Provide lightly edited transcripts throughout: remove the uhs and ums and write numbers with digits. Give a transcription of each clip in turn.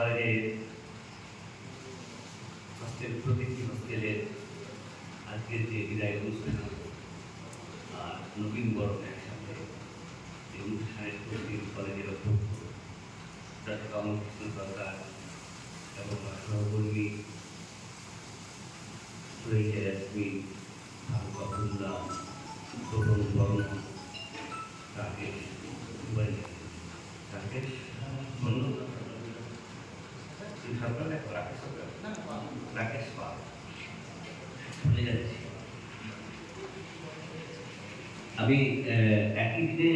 কলেজের হস্টেল প্রতিটি হোস্টেলের আজকের যে বিদায় অনুষ্ঠান আর নবীন বরণ একসাথে এই অনুষ্ঠানের প্রতি কলেজের অধ্যক্ষ ডক্টর কমলকৃষ্ণ সরকার এবং সহকর্মী সুরেখা ইয়াসমিন আবদুল্লাহ তরুণ বর্মন রাকেশ রাকেশ রাকেশ পাল ভুলে যাচ্ছি। আমি একই দিনে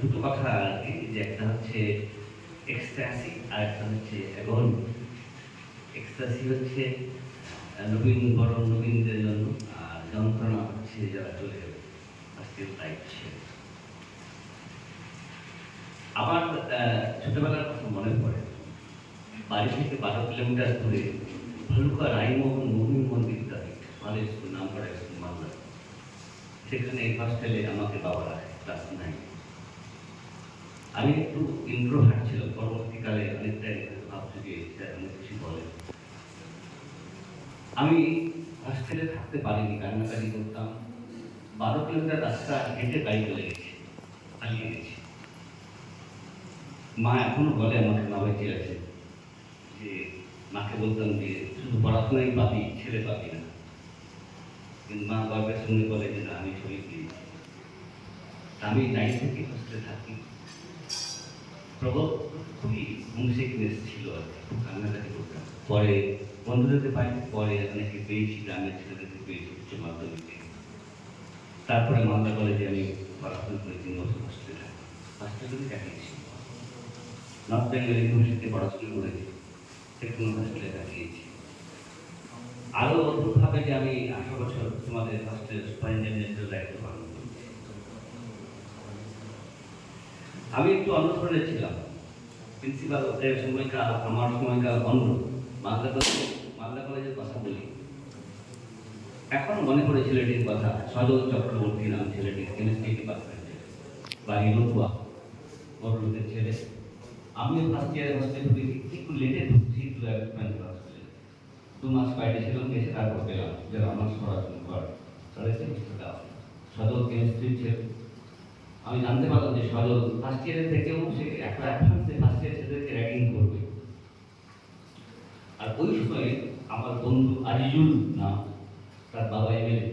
দুটো কথা আর কি, যে একটা হচ্ছে এক্সট্যাসি আর একটা হচ্ছে অ্যাগন। এক্সট্যাসি হচ্ছে নবীন বরণ নবীনদের জন্য, আর যন্ত্রণা হচ্ছে যারা চলে যাবে আজকের লাইফ ছেড়ে। আমার ছোটবেলার কথা মনে পড়ে, বাড়ি থেকে 12 কিলোমিটার দূরে ভালুকা রায়মোহন নবীনমোহন বিদ্যাপীঠ কলেজ স্কুল, নাম করা স্কুল মালদা, সেখানে হস্টেলে আমাকে বাবা রাখে ক্লাস 9। আমি একটু ইন্ট্রোভার্ট ছিলাম, পরবর্তীকালে অনেকটাই ভাবছি যে অনেক কিছু বলে। আমি হস্টেলে থাকতে পারিনি, কান্নাকাটি করতাম। 12 কিলোমিটার রাস্তা হেঁটে গাড়ি চলে গেছি, পালিয়ে গেছি। মা এখনো বলে আমাকে, মা বেঁচে আছে, যে মাকে বলতাম যে শুধু পড়াশোনাই পাবি, ছেলে পাবি না। কিন্তু মা গর্বের সঙ্গে বলে যে না, আমি ছবি পেয়েছি। আমি 9 থেকে হোস্টেলে থাকি। প্রবল খুবই হোমসিকনেস ছিল আর কি, কান্নাকাটি করতাম। পরে বন্ধুদেরকে পাই, পরে অনেকে পেয়েছি, গ্রামের ছেলেদেরকে পেয়েছি উচ্চ মাধ্যমিকে। তারপরে মালদা কলেজে আমি পড়াশোনা করে 3 বছর হোস্টেলে থাকি, হোস্টেলে কাটিয়েছি। নর্থ বেঙ্গল ইউনিভার্সিটিতে পড়াশোনা করেছি, সেখানে হোস্টেলে কাটিয়েছি। আরও অদ্ভুতভাবে যে আমি 18 বছর তোমাদের হোস্টেলের সুপারিনটেন্ডেন্টের দায়িত্ব পালন করেছি। আমি একটু অন্য ধরনের ছিলাম। প্রিন্সিপাল সময়কাল, আমার সময়কাল অন্য। মালদা কলেজের কথা বলি, এখন মনে পড়ে ছেলেটির কথা। সজল চক্রবর্তী নাম ছেলেটির, কেমিস্ট্রি ডিপার্টমেন্টে, বাড়ি রতুয়া, বড় লোকের ছেলে। আমিও ফার্স্ট ইয়ারে হোস্টেলে ঢুকেছি, একটু লেটে ঢুকছি 2 মাস বাইরে ছিলাম, গেছে তারপর পেলাম যে আমার সরাসরি ঘর চলেছে। সজল কেমিস্ট্রি ছেলে। আমি জানতে পারলাম যে সজল ফার্স্ট ইয়ারের থেকেও সে একটা অ্যাডভান্সে ফার্স্ট ইয়ার ছেলেদেরকে র্যাগিং করবে। আর ওই সময়ে আমার বন্ধু আজিজুল নাম, তার বাবা এমএলএ।